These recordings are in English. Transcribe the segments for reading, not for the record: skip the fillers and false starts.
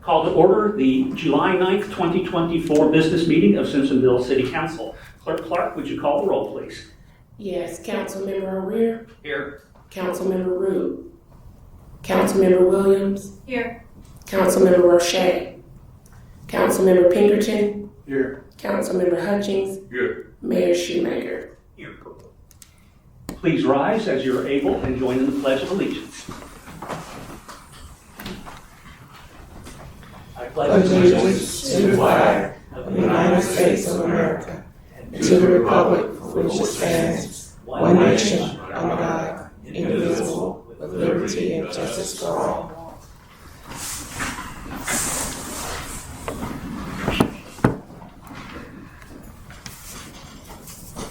Call to order the July 9th, 2024 business meeting of Simpsonville City Council. Clerk Clark, would you call the roll, please? Yes, Councilmember O'Rear. Here. Councilmember Root. Councilmember Williams. Here. Councilmember Roche. Councilmember Pinkerton. Here. Councilmember Hutchings. Here. Mayor Shewmaker. Here. Please rise as you're able and join in the Pledge of Allegiance. I pledge Allegiance to the flag of the United States of America and to the republic for which it stands, one nation, under God, indivisible, with liberty and justice for all.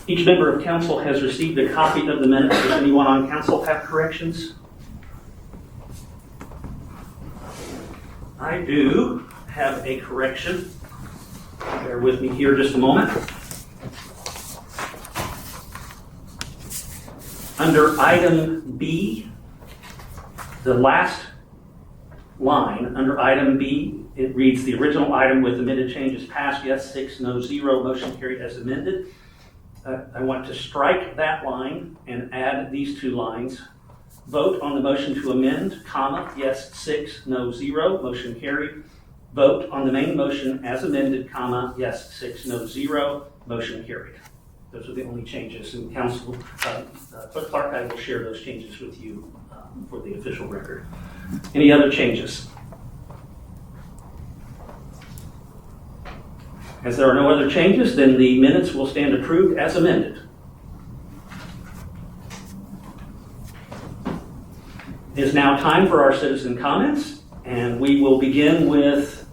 Each member of council has received a copy of the minutes. Does anyone on council have corrections? I do have a correction. Bear with me here just a moment. Under item B, the last line under item B, it reads the original item with omitted changes passed, yes 6, no 0, motion carried as amended. I want to strike that line and add these two lines. Vote on the motion to amend, comma, yes 6, no 0, motion carried. Vote on the main motion as amended, comma, yes 6, no 0, motion carried. Those are the only changes. And Council Clerk Clark, I will share those changes with you for the official record. Any other changes? As there are no other changes, then the minutes will stand approved as amended. It is now time for our citizen comments, and we will begin with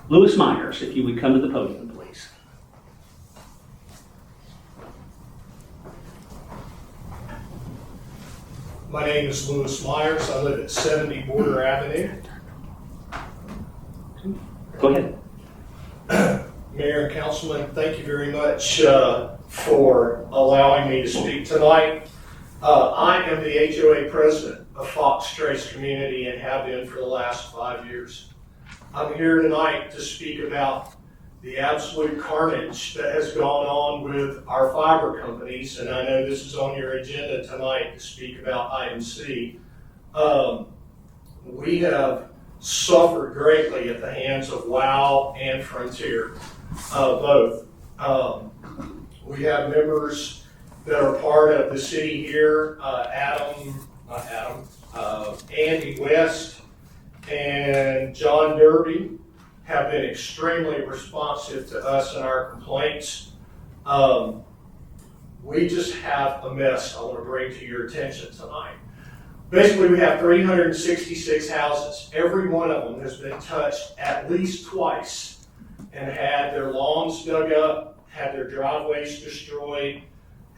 Louis Myers, if you would come to the podium, please. My name is Louis Myers. I live at 70 Border Avenue. Go ahead. Mayor and Councilman, thank you very much for allowing me to speak tonight. I am the HOA president of Fox Trace Community and have been for the last 5 years. I'm here tonight to speak about the absolute carnage that has gone on with our fiber companies, and I know this is on your agenda tonight to speak about item C. We have suffered greatly at the hands of WOW and Frontier, both. We have members that are part of the city here, Andy West and John Derby have been extremely responsive to us and our complaints. We just have a mess I want to bring to your attention tonight. Basically, we have 366 houses. Every one of them has been touched at least twice and had their lawns dug up, had their driveways destroyed,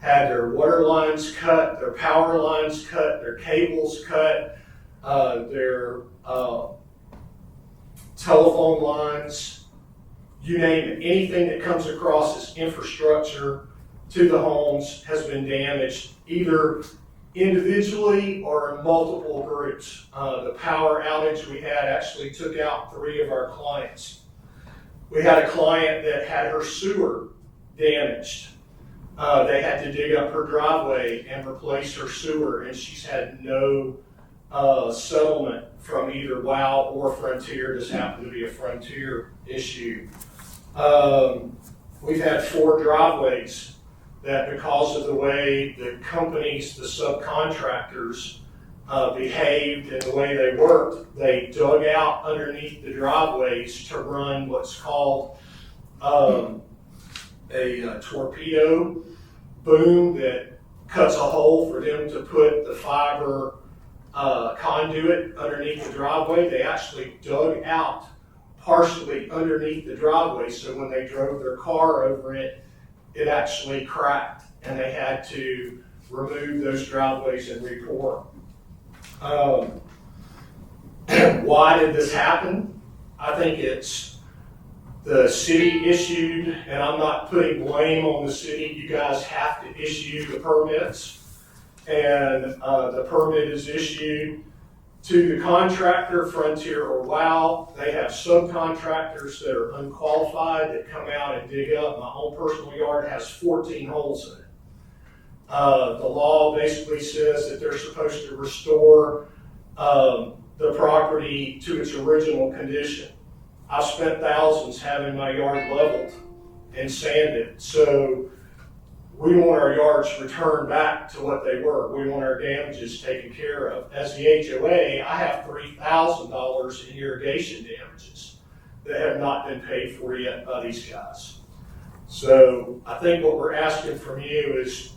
had their water lines cut, their power lines cut, their cables cut, their telephone lines, you name it. Anything that comes across as infrastructure to the homes has been damaged, either individually or in multiple groups. The power outage we had actually took out 3 of our clients. We had a client that had her sewer damaged. They had to dig up her driveway and replace her sewer, and she's had no settlement from either WOW or Frontier. This happened to be a Frontier issue. We've had 4 driveways that, because of the way the companies, the subcontractors, behaved and the way they worked, they dug out underneath the driveways to run what's called a torpedo boom that cuts a hole for them to put the fiber conduit underneath the driveway. They actually dug out partially underneath the driveway, so when they drove their car over it, it actually cracked, and they had to remove those driveways and re-pour. Why did this happen? I think it's the city issued, and I'm not putting blame on the city. You guys have to issue the permits, and the permit is issued To the contractor, Frontier or WOW, they have subcontractors that are unqualified that come out and dig up. My own personal yard has 14 holes in it. The law basically says that they're supposed to restore the property to its original condition. I've spent thousands having my yard leveled and sanded, so we want our yards returned back to what they were. We want our damages taken care of. As the HOA, I have $3,000 in irrigation damages that have not been paid for yet by these guys. So I think what we're asking from you is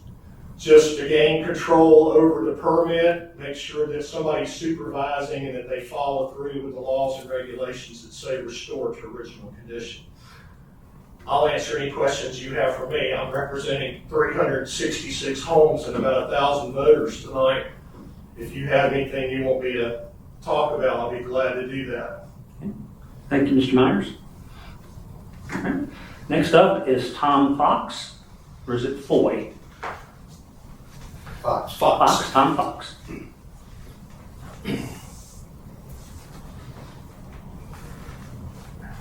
just to gain control over the permit, make sure that somebody's supervising and that they follow through with the laws and regulations that say restore to original condition. I'll answer any questions you have for me. I'm representing 366 homes and about 1,000 voters tonight. If you have anything you want me to talk about, I'll be glad to do that. Thank you, Mr. Myers. Okay. Next up is Tom Fox, or is it Foy? Fox. Tom Fox.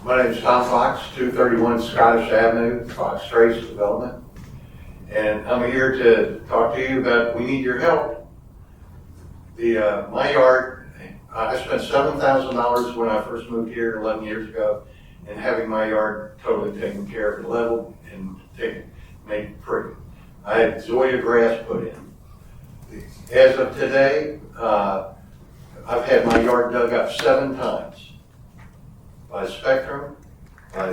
My name is Tom Fox, 231 Scottish Avenue, Fox Trace Development. And I'm here to talk to you about, we need your help. My yard, I spent $7,000 when I first moved here 11 years ago, and having my yard totally taken care of, leveled and made pretty. I had Zoya grass put in. As of today, I've had my yard dug up 7 times by Spectrum, by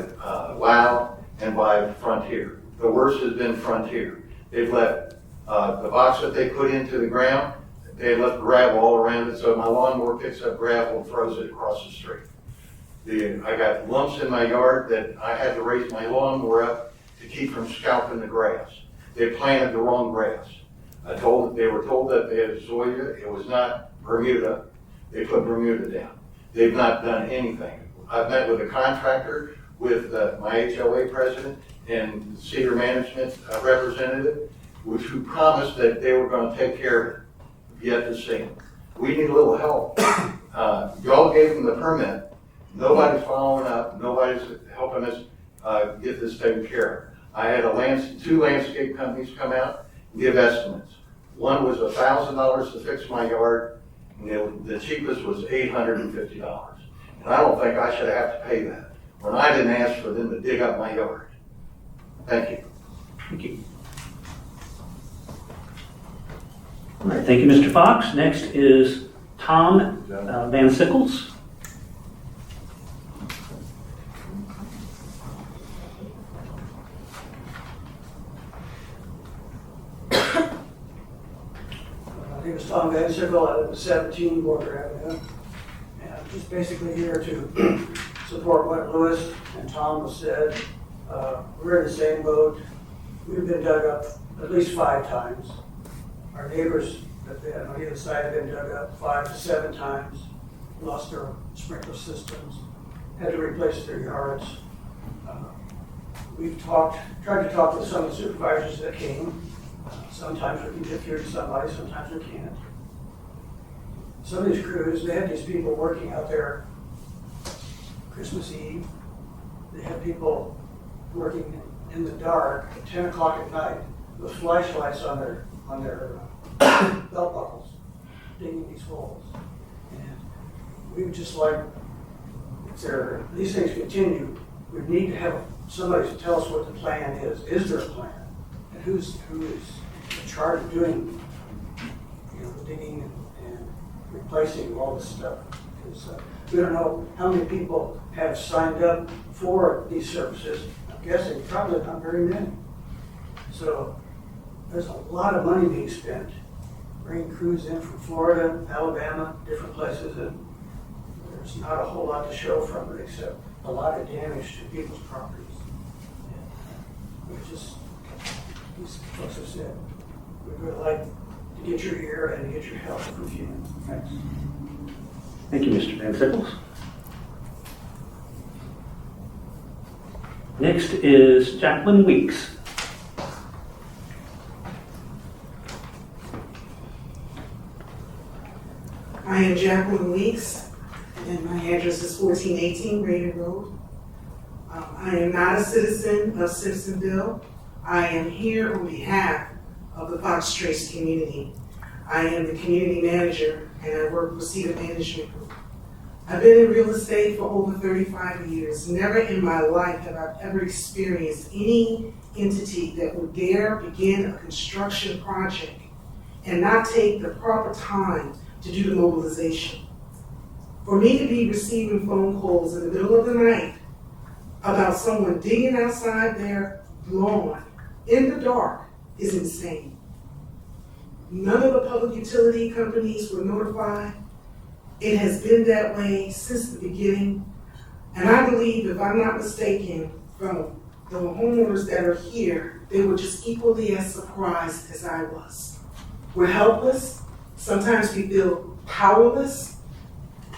WOW, and by Frontier. The worst has been Frontier. They've left the box that they put into the ground, they left gravel all around it, so my lawnmower picks up gravel and throws it across the street. I got lumps in my yard that I had to raise my lawnmower up to keep from scalping the grass. They planted the wrong grass. They were told that they had Zoya. It was not Bermuda. They put Bermuda down. They've not done anything. I've met with a contractor, with my HOA president and senior management representative, who promised that they were going to take care of it. Yet to see them. We need a little help. Y'all gave them the permit. Nobody's following up. Nobody's helping us get this taken care of. I had 2 landscape companies come out and give estimates. One was $1,000 to fix my yard, and the cheapest was $850. And I don't think I should have to pay that when I didn't ask for them to dig up my yard. Thank you. Thank you. All right, thank you, Mr. Fox. Next is Tom Van Sickles. My name is Tom Van Sickle. I live at 17 Border Avenue. And I'm just basically here to support what Lewis and Tom have said. We're in the same boat. We've been dug up at least 5 times. Our neighbors on either side have been dug up 5 to 7 times, lost their sprinkler systems, had to replace their yards. We've tried to talk with some of the supervisors that came. Sometimes we can get through to somebody, sometimes we can't. Some of these crews, they had these people working out there Christmas Eve. They had people working in the dark at 10 o'clock at night with flashlights on their belt buckles, digging these holes. And we would just like, if these things continue, we need to have somebody to tell us what the plan is. Is there a plan? And who is in charge of doing, the digging and replacing all this stuff? Because we don't know how many people have signed up for these services. I'm guessing probably not very many. So there's a lot of money being spent, bringing crews in from Florida, Alabama, different places, and there's not a whole lot to show from it except a lot of damage to people's properties. These folks have said, we'd really like to get your ear and get your help if you can. Thanks. Thank you, Mr. Van Sickles. Next is Jacqueline Weeks. My am Jacqueline Weeks, and my address is 1418 Raymond Road. I am not a citizen of Simpsonville. I am here on behalf of the Fox Trace community. I am the community manager, and I work for Cedar Management Group. I've been in real estate for over 35 years. Never in my life have I ever experienced any entity that would dare begin a construction project and not take the proper time to do the mobilization. For me to be receiving phone calls in the middle of the night about someone digging outside their lawn in the dark is insane. None of the public utility companies were notified. It has been that way since the beginning. And I believe, if I'm not mistaken, from the homeowners that are here, they were just equally as surprised as I was. We're helpless. Sometimes we feel powerless.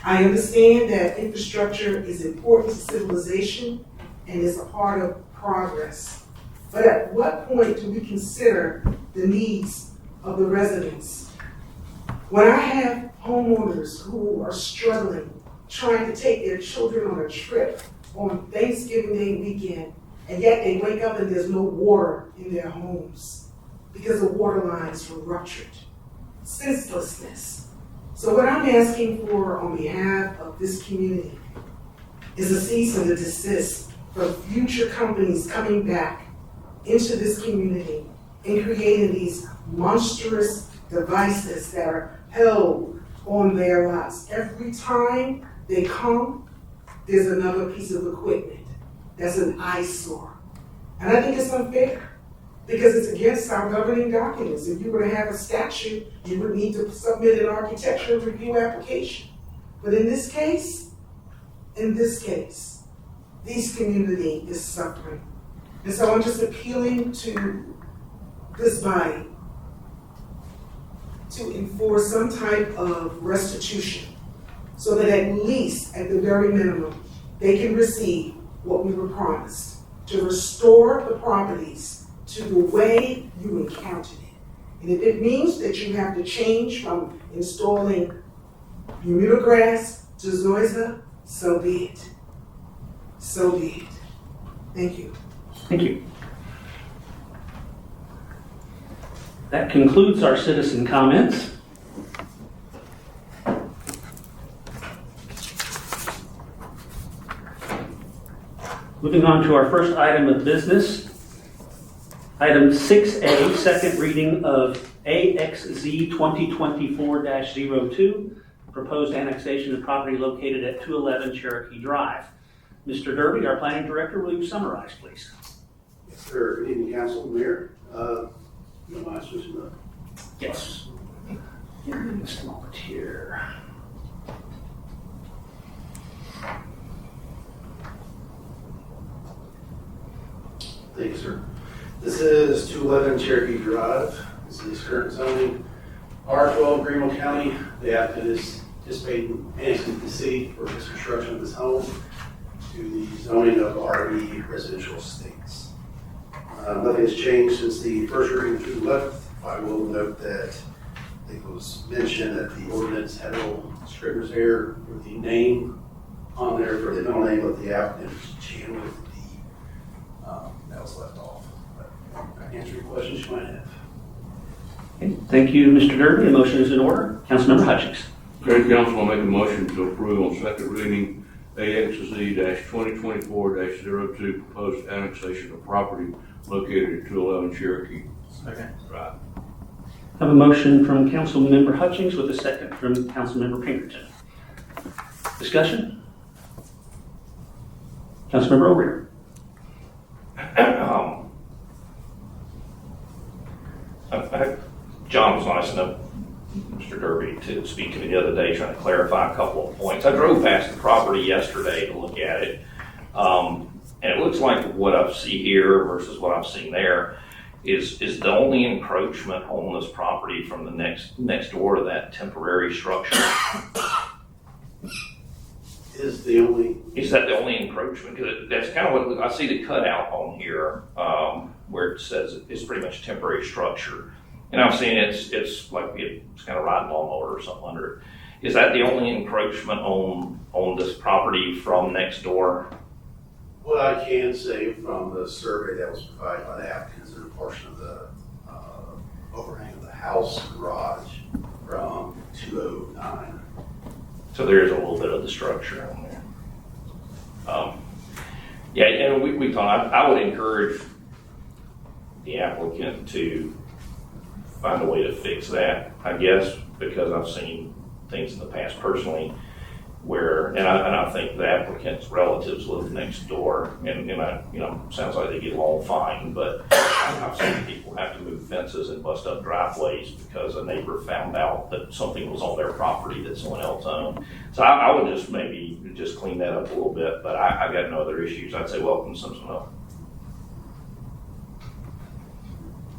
I understand that infrastructure is important to civilization and is a part of progress. But at what point do we consider the needs of the residents? When I have homeowners who are struggling, trying to take their children on a trip on Thanksgiving Day weekend, and yet they wake up and there's no water in their homes because the water lines were ruptured. Senselessness. So what I'm asking for on behalf of this community is a cease and a desist for future companies coming back into this community and creating these monstrous devices that are held on their lots. Every time they come, there's another piece of equipment that's an eyesore. And I think it's unfair because it's against our governing documents. If you were to have a statute, you would need to submit an architectural review application. But in this case, this community is suffering. And so I'm just appealing to this body to enforce some type of restitution so that at least, at the very minimum, they can receive what we were promised, to restore the properties to the way you encountered it. And if it means that you have to change from installing Bermuda grass to zoysia, so be it. So be it. Thank you. Thank you. That concludes our citizen comments. Moving on to our first item of business. Item 6A, second reading of AXZ 2024-02, proposed annexation of property located at 211 Cherokee Drive. Mr. Derby, our planning director, will you summarize, please? Yes, sir. Good evening, Council, Mayor. Yes. Just a moment here. Thank you, sir. This is 211 Cherokee Drive. This is current zoning R12, Greenville County. The applicant is anticipating annexing the city for his construction of his home to the zoning of RE residential estates. Nothing has changed since the first reading to the left. I will note that I think it was mentioned that the ordinance had a little scrivener's error for the name on there for the middle name of the applicant, Chan with the D. That was left off. But I can answer your questions you might have. Okay. Thank you, Mr. Derby. A motion is in order. Councilmember Hutchings. Great Council will make a motion to approve on second reading AXZ-2024-02, proposed annexation of property located at 211 Cherokee. Second. Right. I have a motion from Councilmember Hutchings with a second from Councilmember Pinkerton. Discussion? Councilmember O'Rear. John was nice enough, Mr. Derby, to speak to me the other day, trying to clarify a couple of points. I drove past the property yesterday to look at it, and it looks like what I see here versus what I've seen there is the only encroachment on this property from the next door to that temporary structure. Is the only. Is that the only encroachment? Because that's kind of what I see the cutout on here, where it says it's pretty much temporary structure. And I'm seeing it's like it's kind of riding lawnmower or something under it. Is that the only encroachment on this property from next door? What I can say from the survey that was provided by the applicants, there's a portion of the overhang of the house garage from 209. So there is a little bit of the structure on there. Yeah, and we thought, I would encourage the applicant to find a way to fix that, I guess, because I've seen things in the past personally where, and I think the applicant's relatives live next door, and I, sounds like they get along fine, but I've seen people have to move fences and bust up driveways because a neighbor found out that something was on their property that someone else owned. So I would just maybe just clean that up a little bit, but I got no other issues. I'd say welcome to Simpsonville.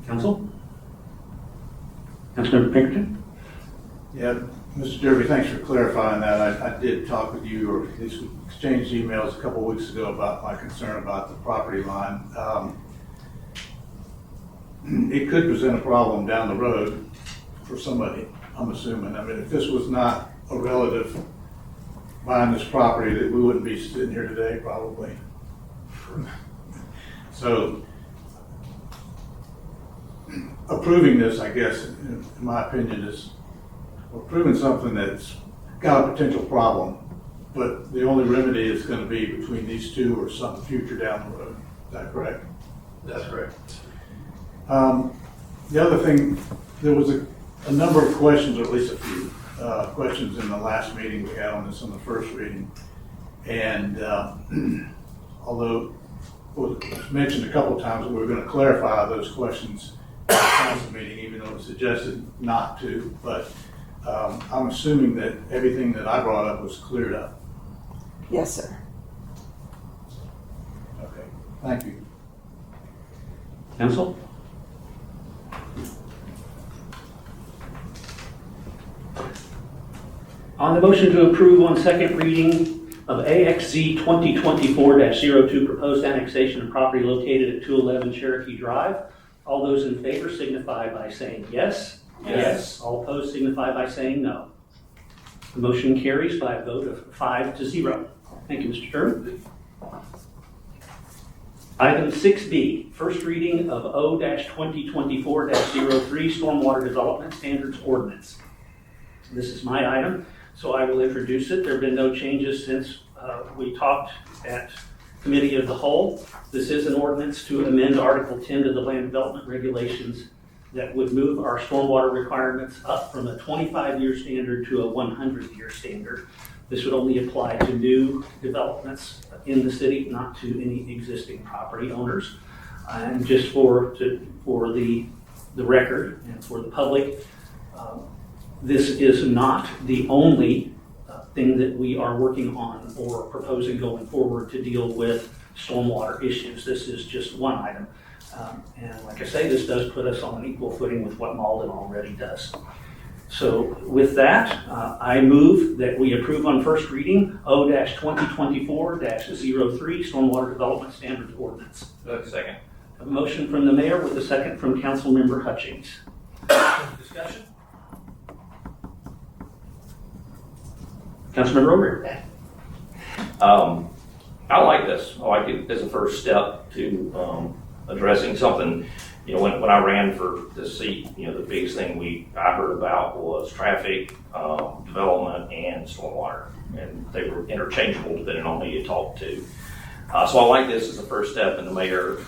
Council? Councilmember Pinkerton? Yeah, Mr. Derby, thanks for clarifying that. I did talk with you, or at least we exchanged emails a couple of weeks ago about my concern about the property line. It could present a problem down the road for somebody, I'm assuming. I mean, if this was not a relative buying this property, that we wouldn't be sitting here today, probably. So, approving this, I guess, in my opinion, is we're approving something that's got a potential problem, but the only remedy is going to be between these two or some future down the road. Is that correct? That's correct. The other thing, there was a number of questions, or at least a few questions in the last meeting we had on this on the first reading. And although it was mentioned a couple of times that we were going to clarify those questions at the council meeting, even though it was suggested not to, but I'm assuming that everything that I brought up was cleared up. Yes, sir. Okay, thank you. Council? On the motion to approve on second reading of AXZ 2024-02 proposed annexation of property located at 211 Cherokee Drive, all those in favor signify by saying yes. Yes. All opposed signify by saying no. The motion carries by a vote of 5-0. Thank you, Mr. Stern. Item 6B, first reading of O-2024-03 Stormwater Development Standards Ordinance. This is my item, so I will introduce it. There have been no changes since we talked at Committee of the Whole. This is an ordinance to amend Article 10 to the Land Development Regulations that would move our stormwater requirements up from a 25-year standard to a 100-year standard. This would only apply to new developments in the city, not to any existing property owners. And just for the record and for the public, this is not the only thing that we are working on or proposing going forward to deal with stormwater issues. This is just one item. And like I say, this does put us on an equal footing with what Malden already does. So with that, I move that we approve on first reading O-2024-03 Stormwater Development Standards Ordinance. Second. A motion from the mayor with a second from Councilmember Hutchings. Discussion? Councilmember O'Rear. I like this. I like it as a first step to addressing something. You know, when I ran for this seat, the biggest thing I heard about was traffic, development, and stormwater. And they were interchangeable depending on who you talked to. So I like this as a first step, and the mayor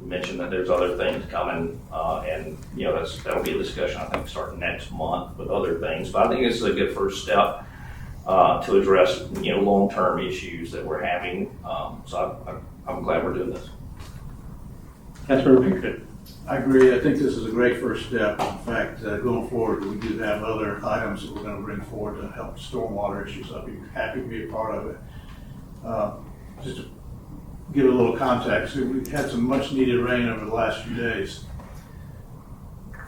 mentioned that there's other things coming, and that'll be a discussion, I think, starting next month with other things. But I think this is a good first step to address, long-term issues that we're having. So I'm glad we're doing this. Councilmember Pinkerton. I agree. I think this is a great first step. In fact, going forward, we do have other items that we're going to bring forward to help stormwater issues. I'll be happy to be a part of it. Just to give a little context, we've had some much needed rain over the last few days.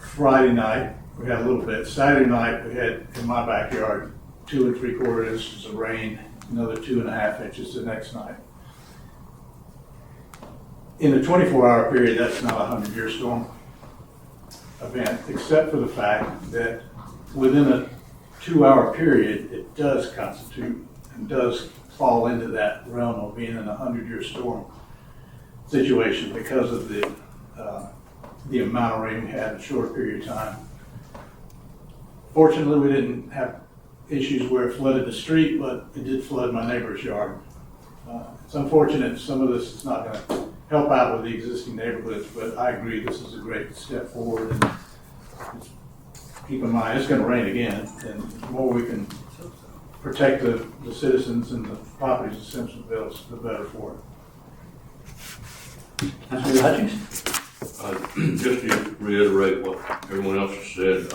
Friday night, we had a little bit. Saturday night, we had, in my backyard, 2 3/4 inches of rain, another 2.5 inches the next night. In a 24-hour period, that's not a 100-year storm event, except for the fact that within a 2-hour period, it does constitute and does fall into that realm of being in a 100-year storm situation because of the amount of rain we had in a short period of time. Fortunately, we didn't have issues where it flooded the street, but it did flood my neighbor's yard. It's unfortunate some of this is not going to help out with the existing neighborhoods, but I agree this is a great step forward. And keep in mind, it's going to rain again, and the more we can protect the citizens and the properties of Simpsonville, the better for it. Councilmember Hutchings? Just to reiterate what everyone else has said,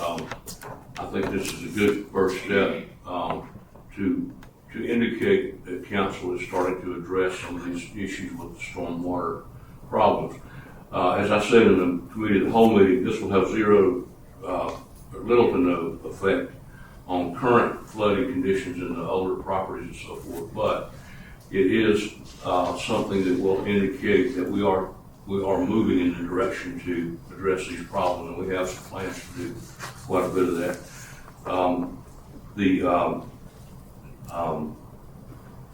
I think this is a good first step to indicate that council is starting to address some of these issues with the stormwater problems. As I said in the committee, the whole meeting, this will have little to no effect on current flooding conditions in the older properties and so forth, but it is something that will indicate that we are moving in the direction to address these problems, and we have some plans to do quite a bit of that.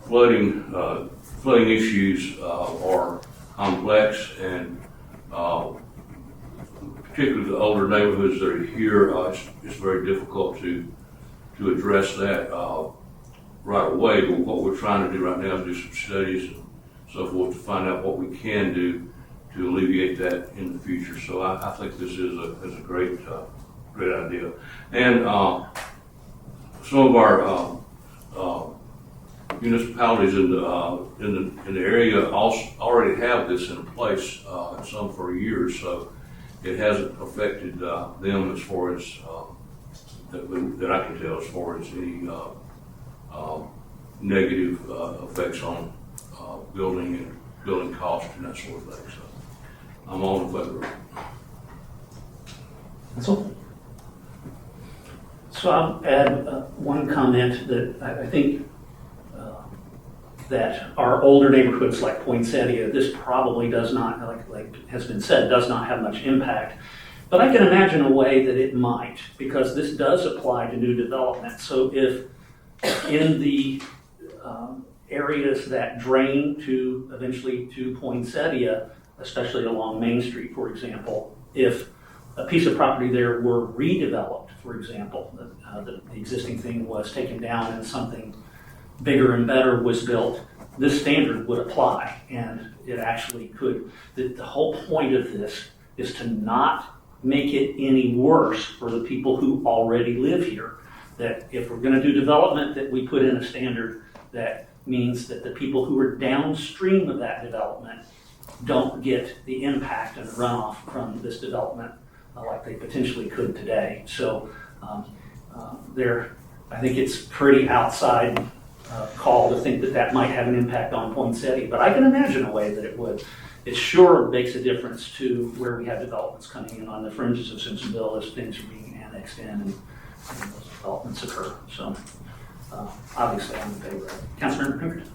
Flooding issues are complex, and particularly the older neighborhoods that are here, it's very difficult to address that right away. But what we're trying to do right now is do some studies and so forth to find out what we can do to alleviate that in the future. So I think this is a great idea. And some of our municipalities in the area already have this in place, some for years, so it hasn't affected them as far as that I can tell, as far as any negative effects on building costs and that sort of thing. So I'm all in favor of it. That's all. So I'll add one comment that I think that our older neighborhoods like Poinsettia, this probably does not, like has been said, does not have much impact. But I can imagine a way that it might, because this does apply to new development. So if in the areas that drain eventually to Poinsettia, especially along Main Street, for example, if a piece of property there were redeveloped, for example, the existing thing was taken down and something bigger and better was built, this standard would apply, and it actually could. The whole point of this is to not make it any worse for the people who already live here. That if we're going to do development, that we put in a standard that means that the people who are downstream of that development don't get the impact and runoff from this development like they potentially could today. So I think it's pretty outside call to think that might have an impact on Poinsettia, but I can imagine a way that it would. It sure makes a difference to where we have developments coming in on the fringes of Simpsonville as things are being annexed in and those developments occur. So obviously I'm in favor of it. Councilmember Pinkerton.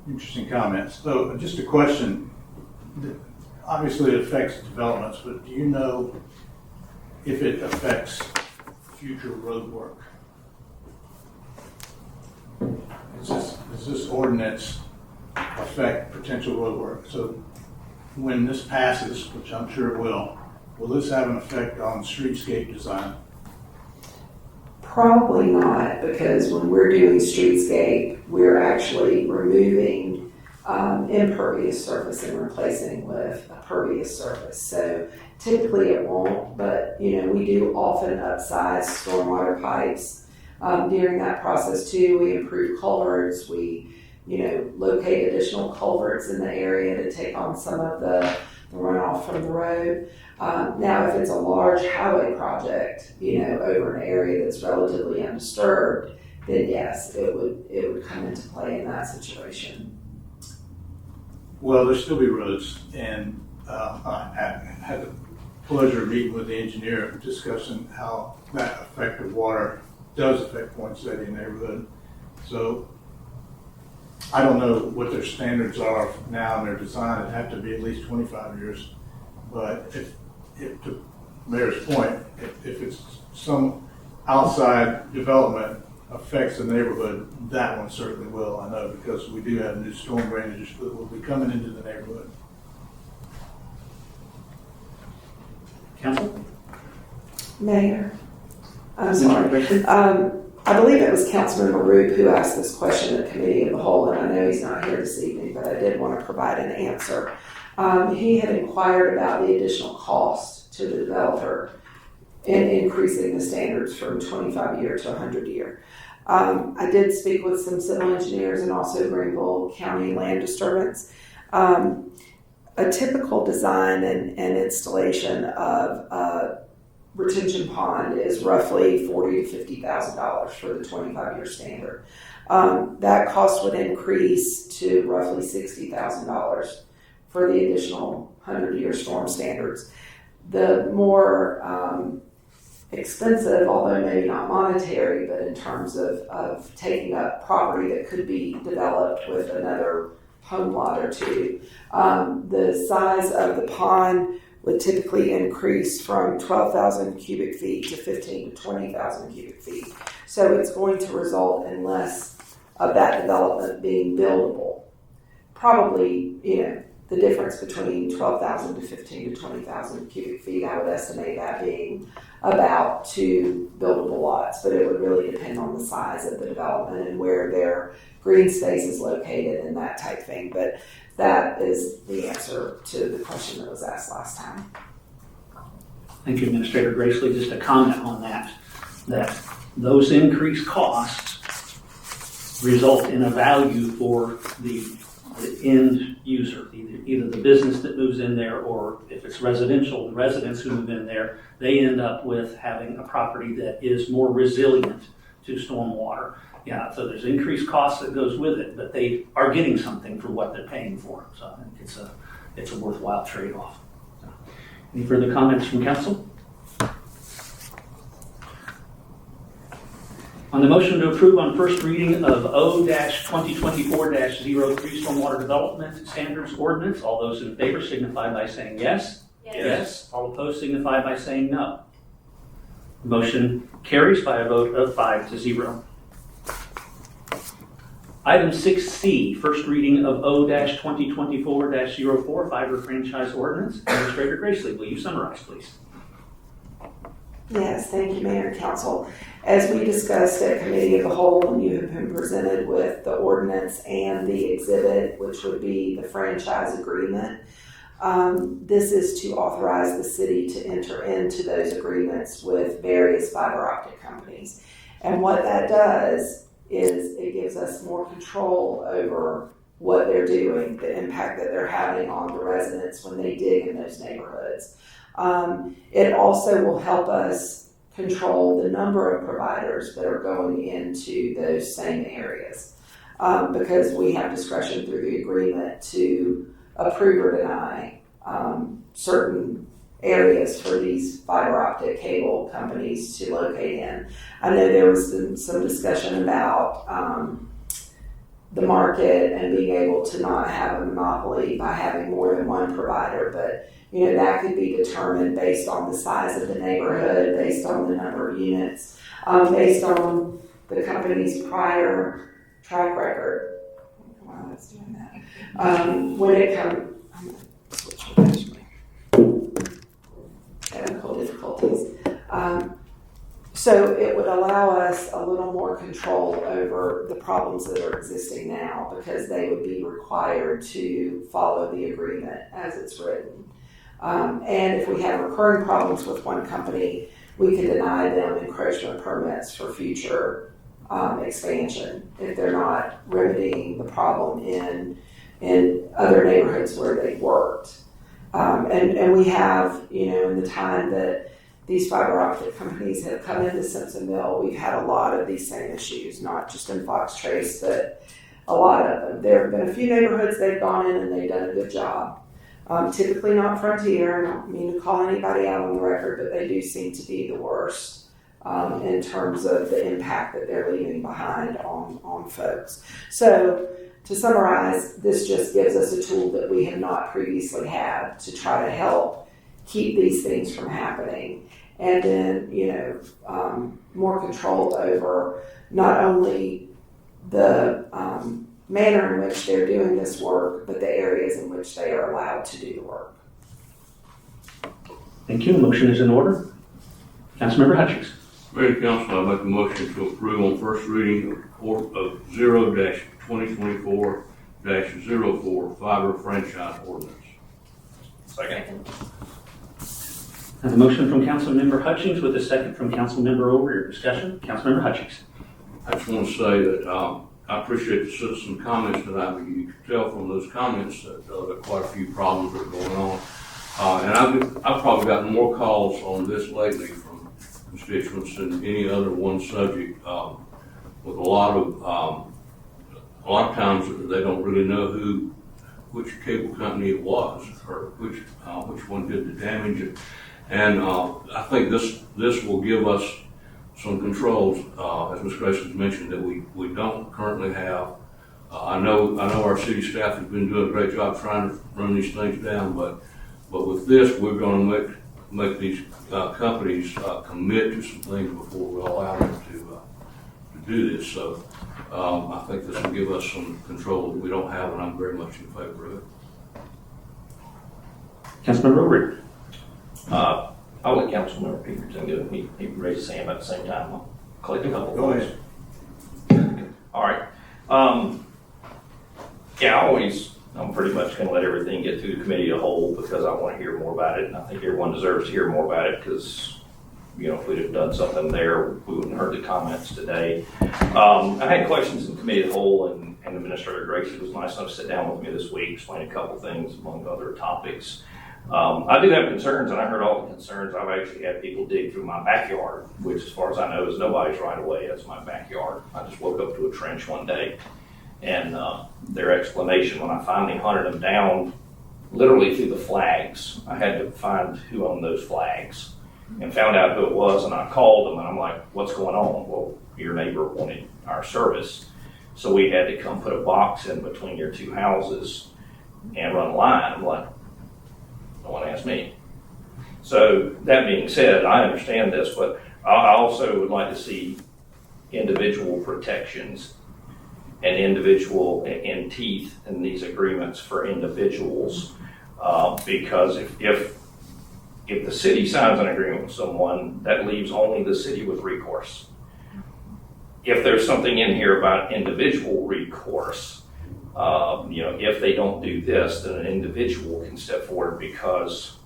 Interesting comments. So just a question. Obviously it affects developments, but do you know if it affects future road work? Does this ordinance affect potential road work? So when this passes, which I'm sure it will this have an effect on streetscape design? Probably not, because when we're doing streetscape, we're actually removing impervious surface and replacing with a pervious surface. So typically it won't, but we do often upsize stormwater pipes. During that process too, we improve culverts. We, locate additional culverts in the area to take on some of the runoff from the road. Now, if it's a large highway project, over an area that's relatively undisturbed, then yes, it would come into play in that situation. Well, there'll still be roads, and I had the pleasure of meeting with the engineer discussing how that effect of water does affect Poinsettia neighborhood. So I don't know what their standards are now in their design. It'd have to be at least 25 years. But if to Mayor's point, if it's outside development affects the neighborhood, that one certainly will, I know, because we do have new storm drainage that will be coming into the neighborhood. Council? Mayor, I'm sorry. I believe it was Councilmember Root who asked this question at Committee of the Whole, and I know he's not here this evening, but I did want to provide an answer. He had inquired about the additional cost to the developer in increasing the standards from 25 year to 100 year. I did speak with some civil engineers and also Greenville County Land Disturbance. A typical design and installation of a retention pond is roughly $40,000 to $50,000 for the 25-year standard. That cost would increase to roughly $60,000 for the additional 100-year storm standards. The more expensive, although maybe not monetary, but in terms of taking up property that could be developed with another home lot or two, the size of the pond would typically increase from 12,000 cubic feet to 15,000 to 20,000 cubic feet. So it's going to result in less of that development being buildable. Probably, the difference between 12,000 to 15,000 to 20,000 cubic feet, I would estimate that being about 2 buildable lots, but it would really depend on the size of the development and where their green space is located and that type thing. But that is the answer to the question that was asked last time. Thank you, Administrator Gracely. Just a comment on that those increased costs result in a value for the end user, either the business that moves in there, or if it's residential, the residents who move in there, they end up with having a property that is more resilient to storm water. Yeah, so there's increased cost that goes with it, but they are getting something for what they're paying for. So I think it's a worthwhile trade-off. So, any further comments from council? On the motion to approve on first reading of O-2024-03 Stormwater Development Standards Ordinance, all those in favor signify by saying yes. Yes. All opposed signify by saying no. The motion carries by a vote of 5-0. Item 6C, first reading of O-2024-04 Fiber Franchise Ordinance. Administrator Gracely, will you summarize, please? Yes, thank you, Mayor and Council. As we discussed at Committee of the Whole, and you have been presented with the ordinance and the exhibit, which would be the franchise agreement. This is to authorize the city to enter into those agreements with various fiber optic companies. And what that does is it gives us more control over what they're doing, the impact that they're having on the residents when they dig in those neighborhoods. It also will help us control the number of providers that are going into those same areas, because we have discretion through the agreement to approve or deny certain areas for these fiber optic cable companies to locate in. I know there was some discussion about the market and being able to not have a monopoly by having more than one provider, but that could be determined based on the size of the neighborhood, based on the number of units, based on the company's prior track record. Wow, that's doing that. When it comes, I'm going to switch my technical difficulties. So it would allow us a little more control over the problems that are existing now, because they would be required to follow the agreement as it's written. And if we have recurring problems with one company, we can deny them encroachment permits for future expansion if they're not remedying the problem in other neighborhoods where they've worked. And we have, in the time that these fiber optic companies have come into Simpsonville, we've had a lot of these same issues, not just in Fox Trace, but a lot of them. There have been a few neighborhoods they've gone in and they've done a good job. Typically not Frontier, I don't mean to call anybody out on the record, but they do seem to be the worst in terms of the impact that they're leaving behind on folks. So to summarize, this just gives us a tool that we have not previously had to try to help keep these things from happening. and then, more control over not only the manner in which they're doing this work, but the areas in which they are allowed to do the work. Thank you. Motion is in order. Councilmember Hutchings. Mayor and Council, I make a motion to approve on first reading of 0-2024-04 fiber franchise ordinance. Second. I have a motion from Councilmember Hutchings with a second from Councilmember Overeer. Discussion? Councilmember Hutchings. I just want to say that I appreciate the citizen comments tonight, but you can tell from those comments that there are quite a few problems that are going on. And I've probably gotten more calls on this lately from constituents than any other one subject. With a lot of times they don't really know which cable company it was or which one did the damage. And I think this will give us some controls, as Ms. Grace has mentioned, that we don't currently have. I know our city staff has been doing a great job trying to run these things down, but with this, we're going to make these companies commit to some things before we allow them to do this. So I think this will give us some control that we don't have, and I'm very much in favor of it. Councilmember Overeer. I'll let Councilmember Pinkerton do it. He raised his hand at the same time. I'll collect a couple of Go votes. ahead. All right. I'm pretty much going to let everything get through the committee of the whole because I want to hear more about it. And I think everyone deserves to hear more about it because, if we'd have done something there, we wouldn't have heard the comments today. I had questions in the committee of the whole, and Administrator Gracie was nice enough to sit down with me this week, explain a couple things among other topics. I do have concerns, and I heard all the concerns. I've actually had people dig through my backyard, which as far as I know is nobody's right away. That's my backyard. I just woke up to a trench one day, and their explanation when I finally hunted them down, literally through the flags, I had to find who owned those flags and found out who it was, and I called them, and I'm like, what's going on? Well, your neighbor wanted our service, so we had to come put a box in between your two houses and run a line. I'm like, no one asked me. So that being said, I understand this, but I also would like to see individual protections and individual in teeth in these agreements for individuals, because if the city signs an agreement with someone, that leaves only the city with recourse. If there's something in here about individual recourse, if they don't do this, then an individual can step forward, because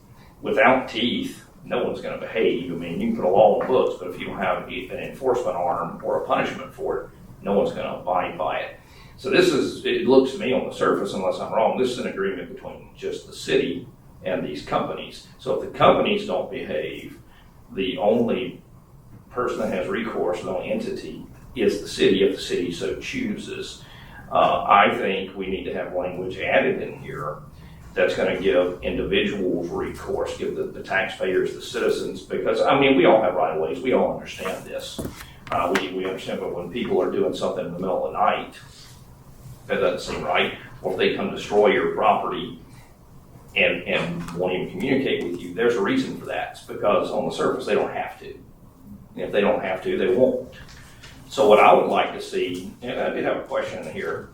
without teeth, no one's going to behave. I mean, you can put a law in the books, but if you don't have an enforcement arm or a punishment for it, no one's going to abide by it. So it looks to me on the surface, unless I'm wrong, this is an agreement between just the city and these companies. So if the companies don't behave, the only person that has recourse, the only entity, is the city, if the city so chooses. I think we need to have language added in here that's going to give individuals recourse, give the taxpayers, the citizens, because, we all have right of ways. We all understand this. We understand, but when people are doing something in the middle of the night, that doesn't seem right. Or if they come destroy your property and won't even communicate with you, there's a reason for that. It's because on the surface, they don't have to. And if they don't have to, they won't. So what I would like to see, and I did have a question in here,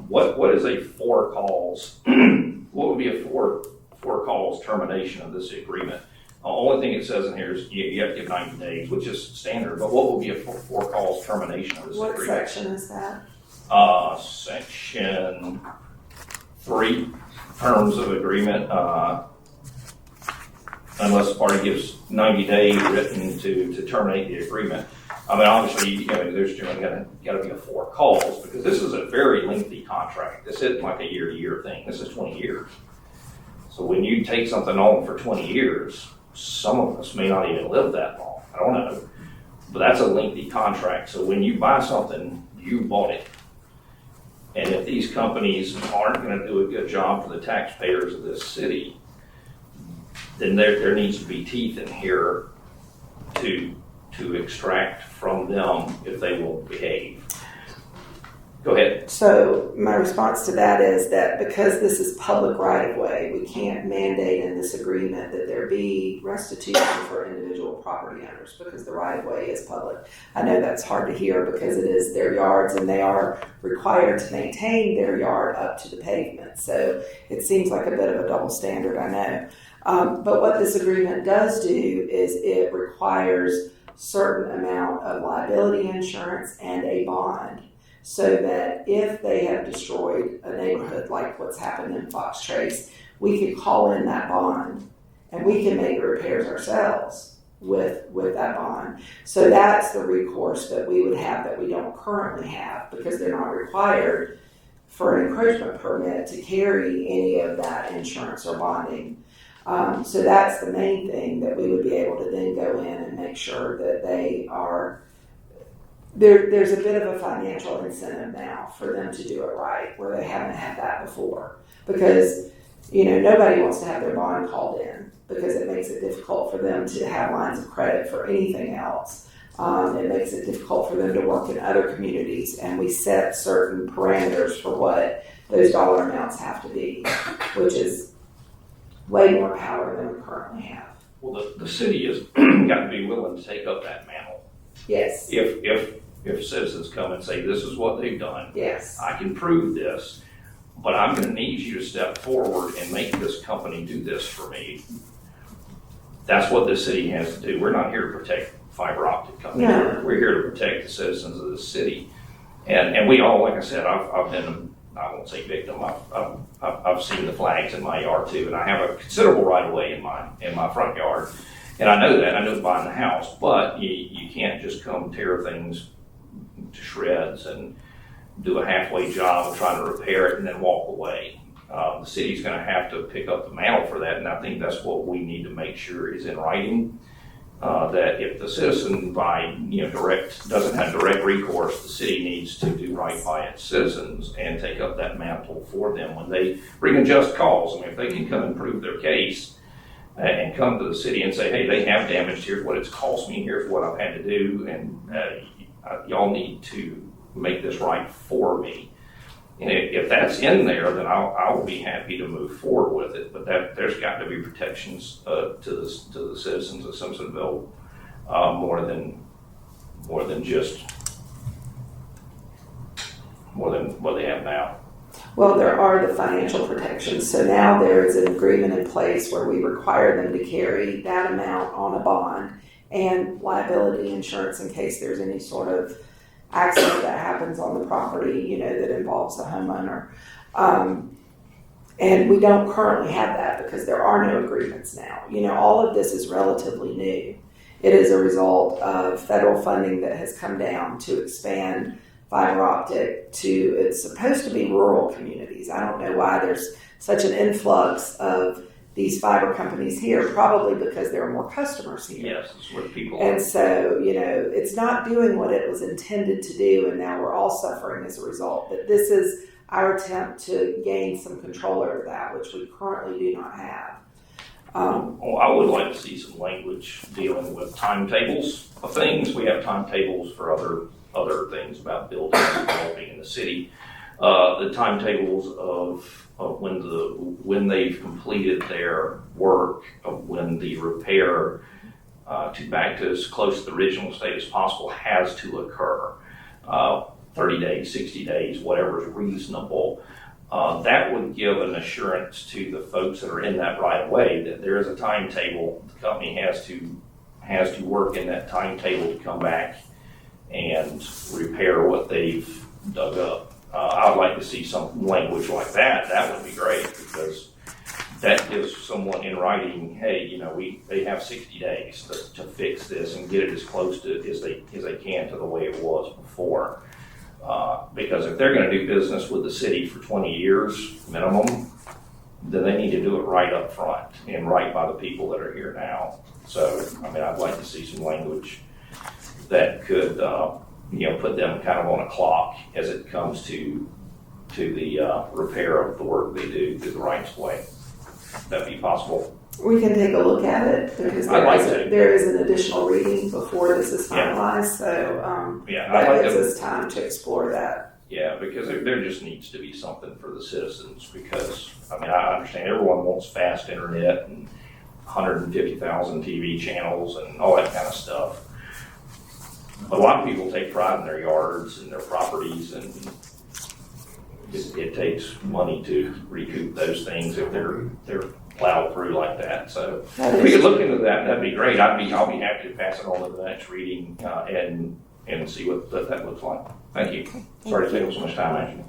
what is a four calls, what would be a four calls termination of this agreement? The only thing it says in here is you have to give 90 days, which is standard, but what would be a four calls termination of this What agreement? section is that? Section 3, terms of agreement, unless the party gives 90 days written to terminate the agreement. Obviously, there's generally got to be a 4 calls, because this is a very lengthy contract. This isn't like a year-to-year thing. This is 20 years. So when you take something on for 20 years, some of us may not even live that long. I don't know. But that's a lengthy contract. So when you buy something, you bought it. And if these companies aren't going to do a good job for the taxpayers of this city, then there needs to be teeth in here to extract from them if they won't behave. Go ahead. So my response to that is that because this is public right of way, we can't mandate in this agreement that there be restitution for individual property owners because the right of way is public. I know that's hard to hear because it is their yards and they are required to maintain their yard up to the pavement. So it seems like a bit of a double standard, I know. But what this agreement does do is it requires certain amount of liability insurance and a bond, so that if they have destroyed a neighborhood like what's happened in Fox Trace, we could call in that bond and we can make the repairs ourselves with that bond. So that's the recourse that we would have that we don't currently have because they're not required for an encroachment permit to carry any of that insurance or bonding. So that's the main thing that we would be able to then go in and make sure that they are. There's a bit of a financial incentive now for them to do it right, where they haven't had that before. Because, nobody wants to have their bond called in because it makes it difficult for them to have lines of credit for anything else. It makes it difficult for them to work in other communities, and we set certain parameters for what those dollar amounts have to be, which is way more power than we currently have. Well, the city has got to be willing to take up that mantle. Yes. If citizens come and say, this is what they've done, Yes. I can prove this, but I'm going to need you to step forward and make this company do this for me. That's what this city has to do. We're not here to protect fiber optic companies. No. We're here to protect the citizens of the city. And we all, like I said, I've been, I won't say victim, I've seen the flags in my yard too, and I have a considerable right of way in my front yard. And I know that, I know buying the house, but you can't just come tear things to shreds and do a halfway job of trying to repair it and then walk away. The city's going to have to pick up the mantle for that, and I think that's what we need to make sure is in writing. That if the citizen doesn't have direct recourse, the city needs to do right by its citizens and take up that mantle for them when they bring a just cause. I mean, if they can come and prove their case and come to the city and say, hey, they have damaged, here's what it's cost me, here's what I've had to do, and y'all need to make this right for me. And if that's in there, then I will be happy to move forward with it. But there's got to be protections to the citizens of Simpsonville more than what they have now. Well, there are the financial protections. So now there is an agreement in place where we require them to carry that amount on a bond and liability insurance in case there's any sort of accident that happens on the property, that involves the homeowner. And we don't currently have that because there are no agreements now. All of this is relatively new. It is a result of federal funding that has come down to expand fiber optic to, it's supposed to be rural communities. I don't know why there's such an influx of these fiber companies here, probably because there are more customers here. Yes, that's what people And so, it's not doing what it was intended to do, and now we're all suffering as a result. But this is our attempt to gain some control over that, which we currently do not have. Well, I would like to see some language dealing with timetables of things. We have timetables for other things about building and developing in the city. The timetables of when they've completed their work, of when the repair to back to as close to the original state as possible has to occur. 30 days, 60 days, whatever is reasonable. That would give an assurance to the folks that are in that right of way that there is a timetable. The company has to work in that timetable to come back and repair what they've dug up. I'd like to see some language like that. That would be great because that gives someone in writing, hey, they have 60 days to fix this and get it as close to as they can to the way it was before. Because if they're going to do business with the city for 20 years minimum, then they need to do it right up front and right by the people that are here now. So, I'd like to see some language that could, put them kind of on a clock as it comes to the repair of the work they do through the rights of way. That'd be possible. We can take a look at it because there is an additional reading before this is finalized. So I'd that like gives to, us time to explore that. Yeah, because there just needs to be something for the citizens, because, I mean, I understand everyone wants fast internet and 150,000 TV channels and all that kind of stuff. But a lot of people take pride in their yards and their properties, and it takes money to recoup those things if they're plowed through like that. So if we could look into that, that'd be great. I'll be happy to pass it on to the next reading and see what that looks like. Thank you. Sorry to take up so much time, actually.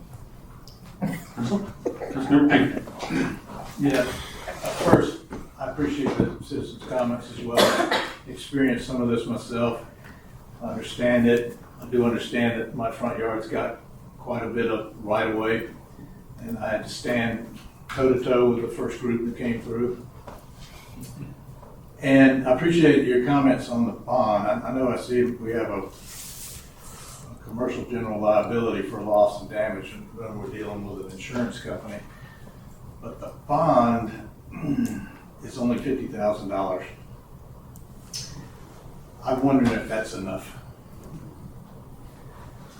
Yeah, first, I appreciate the citizens' comments as well. I experienced some of this myself. I understand it. I do understand that my front yard's got quite a bit of right-of-way, and I had to stand toe-to-toe with the first group that came through. And I appreciate your comments on the bond. I know I see we have a commercial general liability for loss and damage when we're dealing with an insurance company. But the bond is only $50,000. I'm wondering if that's enough.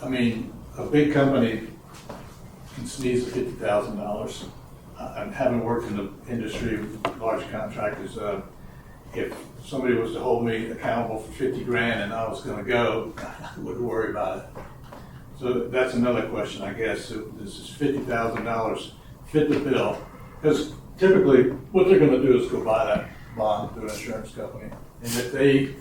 I mean, a big company can sneeze at $50,000. And having worked in the industry with large contractors, if somebody was to hold me accountable for 50 grand and I was going to go, I wouldn't worry about it. So that's another question, I guess. So this is $50,000 fit the bill, because typically what they're going to do is go buy that bond through an insurance company, and if they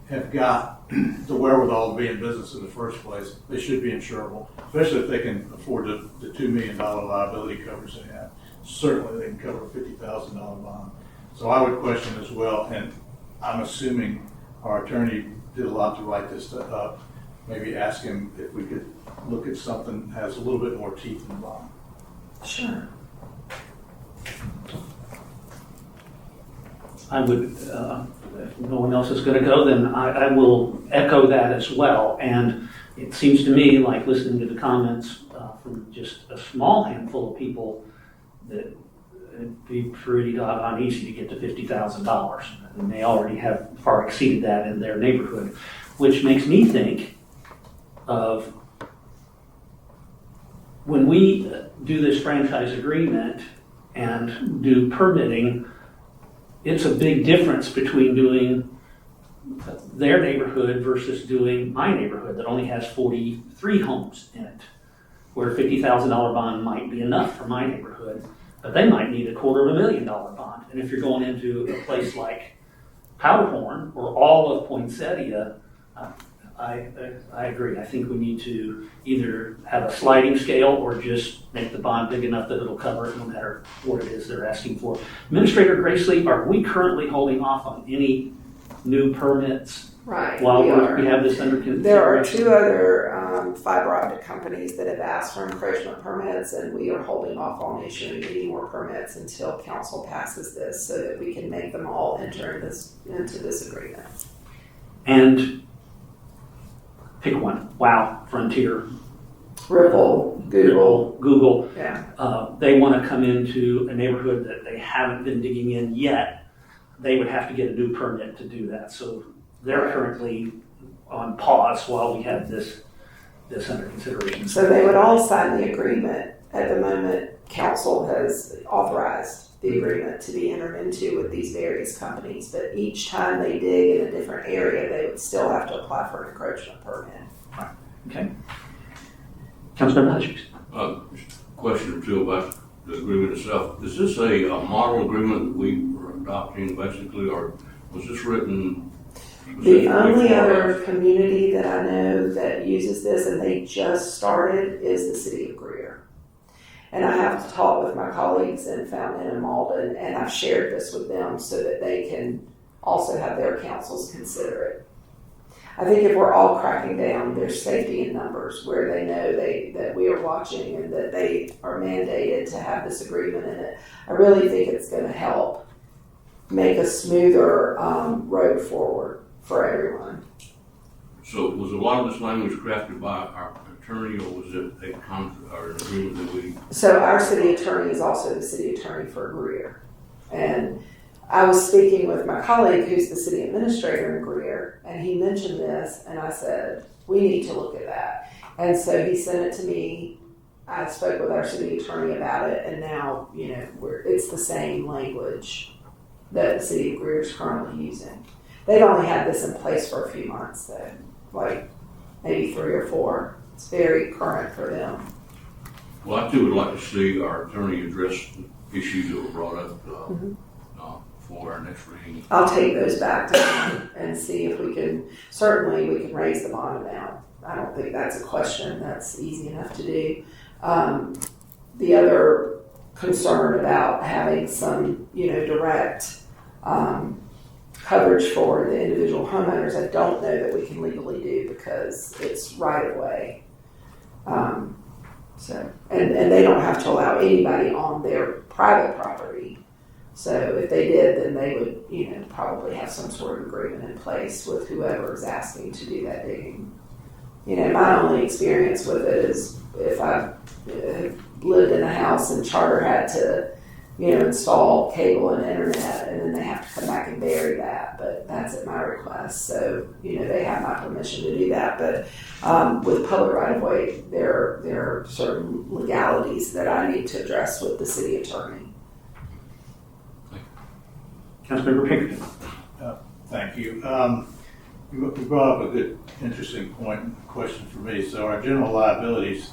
have got the wherewithal to be in business in the first place, they should be insurable, especially if they can afford the $2 million liability coverage they have. Certainly they can cover a $50,000 bond. So I would question as well, and I'm assuming our attorney did a lot to write this stuff up. Maybe ask him if we could look at something that has a little bit more teeth in the bond. Sure. I would, if no one else is going to go, then I will echo that as well. And it seems to me, like listening to the comments from just a small handful of people, that it'd be pretty doggone easy to get to $50,000. And they already have far exceeded that in their neighborhood, which makes me think of when we do this franchise agreement and do permitting. It's a big difference between doing their neighborhood versus doing my neighborhood that only has 43 homes in it, where a $50,000 bond might be enough for my neighborhood, but they might need a $250,000 bond. And if you're going into a place like Powderhorn or all of Poinsettia, I agree. I think we need to either have a sliding scale or just make the bond big enough that it'll cover it no matter what it is they're asking for. Administrator Gracely, are we currently holding off on any new permits Right. while we are. we have this under consideration? There are two other fiber optic companies that have asked for encroachment permits, and we are holding off on issuing any more permits until council passes this so that we can make them all enter into this agreement. And pick one. Wow, Frontier, Ripple, Google. Yeah. They want to come into a neighborhood that they haven't been digging in yet. They would have to get a new permit to do that. So they're currently on pause while we have this under consideration. So they would all sign the agreement at the moment council has authorized the agreement to be entered into with these various companies. But each time they dig in a different area, they would still have to apply for an encroachment permit. Okay. Councilmember Hutchings. Question or two about the agreement itself. Is this a model agreement that we are adopting basically, or was this written? The only other community that I know that uses this, and they just started, is the city of Greer. And I have to talk with my colleagues in Fountain and Malden, and I've shared this with them so that they can also have their councils consider it. I think if we're all cracking down, there's safety in numbers where they know that we are watching and that they are mandated to have this agreement in it. I really think it's going to help make a smoother road forward for everyone. So was a lot of this language crafted by our attorney, or was it an agreement that we? So our city attorney is also the city attorney for Greer. And I was speaking with my colleague who's the city administrator in Greer, and he mentioned this, and I said, we need to look at that. And so he sent it to me I spoke with our city attorney about it, and now, it's the same language that the city of Greer is currently using. They've only had this in place for a few months, though, like maybe 3 or 4. It's very current for them. Well, I too would like to see our attorney address the issues that were brought up for our next reading. I'll take those back to them and see if we can raise the bond amount. I don't think that's a question that's easy enough to do. The other concern about having some, direct coverage for the individual homeowners, I don't know that we can legally do because it's right of way. And they don't have to allow anybody on their private property. So if they did, then they would, probably have some sort of agreement in place with whoever is asking to do that digging. My only experience with it is if I lived in a house and Charter had to, install cable and internet, and then they have to come back and bury that. But that's at my request. So, they have my permission to do that. But with public right-of-way, there are certain legalities that I need to address with the city attorney. Councilmember Pinkerton. Thank you. You brought up a good, interesting question for me. So our general liabilities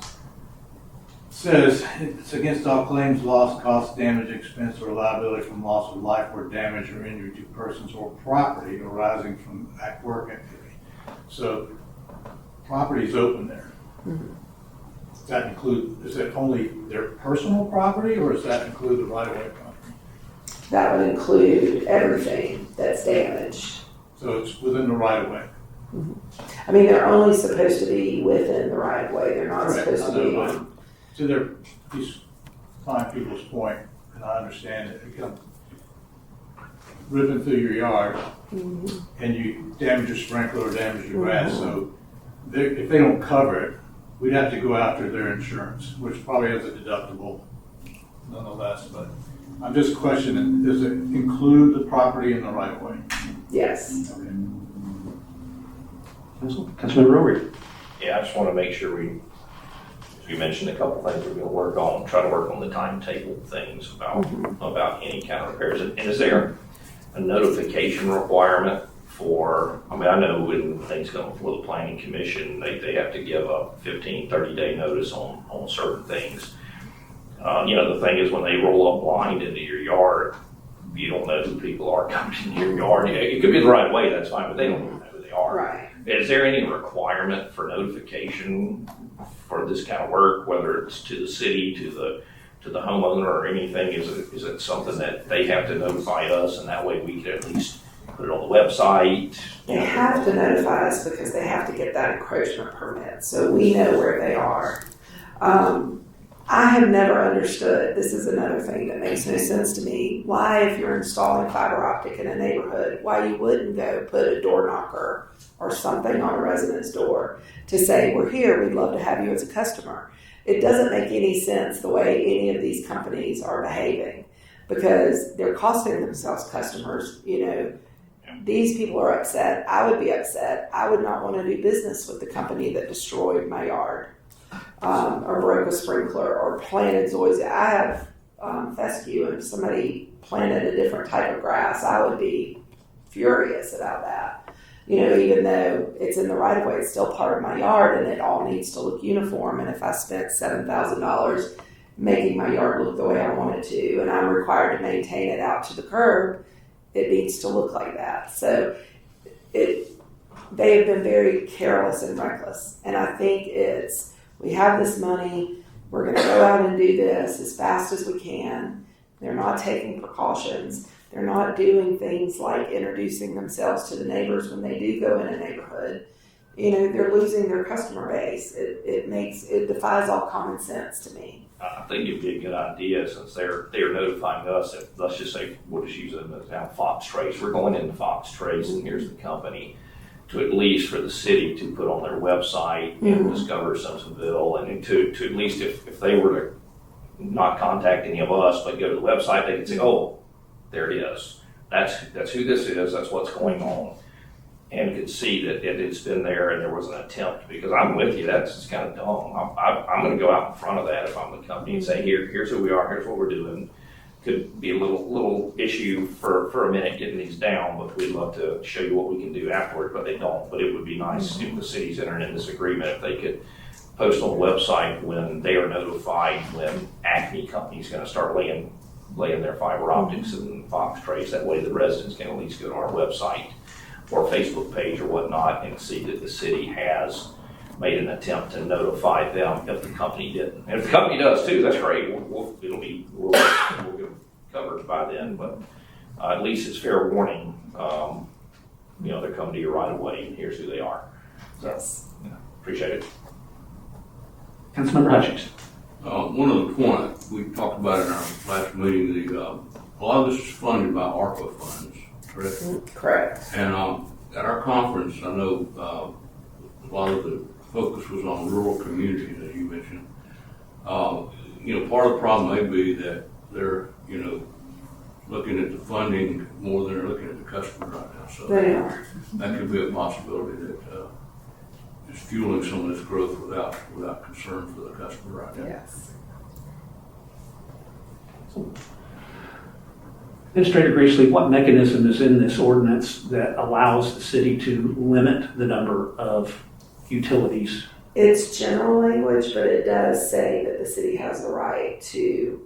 says it's against all claims, loss, cost, damage, expense, or liability from loss of life or damage or injury to persons or property arising from work activity. So property is open there. Mm-hmm. Is that only their personal property, or does that include the right-of-way property? That would include everything that's damaged. So it's within the right-of-way. Mm-hmm. I mean, they're only supposed to be within the right-of-way. They're not supposed to be on. To these fine people's point, and I understand it, you come ripping through your yard, and you damage your sprinkler or damage your grass, so if they don't cover it, we'd have to go after their insurance, which probably has a deductible nonetheless, but I'm just questioning, does it include the property in the right of way? Yes. Okay. Councilmember O'Reilly. Yeah, I just want to make sure you mentioned a couple things we're going to work on, try to work on the timetable things about any kind of repairs. And is there a notification requirement for, I know when things come before the planning commission, they have to give a 15, 30-day notice on certain things. The thing is when they roll up blind into your yard, you don't know who people are coming into your yard. It could be the right way, that's fine, but they don't know who they are. Right. Is there any requirement for notification for this kind of work, whether it's to the city, to the homeowner or anything? Is it something that they have to notify us, and that way we can at least put it on the website? They have to notify us because they have to get that encroachment permit, so we know where they are. I have never understood, this is another thing that makes no sense to me, why if you're installing fiber optic in a neighborhood, why you wouldn't go put a door knocker or something on a resident's door to say, we're here, we'd love to have you as a customer. It doesn't make any sense the way any of these companies are behaving because they're costing themselves customers. These people are upset. I would be upset. I would not want to do business with the company that destroyed my yard. Or broke a sprinkler or planted zoysia. I have fescue, and if somebody planted a different type of grass, I would be furious about that. Even though it's in the right of way, it's still part of my yard, and it all needs to look uniform. And if I spent $7,000 making my yard look the way I want it to, and I'm required to maintain it out to the curb, it needs to look like that. So they have been very careless and reckless, and I think we have this money, we're going to go out and do this as fast as we can. They're not taking precautions. They're not doing things like introducing themselves to the neighbors when they do go in a neighborhood. They're losing their customer base. It defies all common sense to me. I think it'd be a good idea since they're notifying us. If, let's just say, we'll just use them as now Fox Trace. We're going into Fox Trace, and here's the company. To at least for the city to put on their website and discover Simpsonville, and to at least if they were to not contact any of us but go to the website, they could say, oh, there it is. That's who this is. That's what's going on. and could see that it's been there and there was an attempt, because I'm with you, that's just kind of dumb. I'm gonna go out in front of that if I'm the company and say, here's who we are, here's what we're doing. Could be a little issue for a minute getting these down, but we'd love to show you what we can do afterward, but they don't. But it would be nice if the city's entering in this agreement, if they could post on the website when they are notified when Acme Company's gonna start laying their fiber optics and box trays. That way the residents can at least go to our website or Facebook page or whatnot and see that the city has made an attempt to notify them if the company didn't. And if the company does too, that's great. We'll get covered by then, but at least it's fair warning. They're coming to you right away and here's who they are. So, Yes. Appreciate it. Councilmember Hutchings. One other point, we talked about in our last meeting, a lot of this is funded by ARPA funds, correct? Correct. And at our conference, I know a lot of the focus was on rural communities, as you mentioned. Part of the problem may be that they're, looking at the funding more than they're looking at the customer right now. So They are. that could be a possibility that is fueling some of this growth without concern for the customer right now. Yes. Administrator Gracely, what mechanism is in this ordinance that allows the city to limit the number of utilities? It's general language, but it does say that the city has the right to,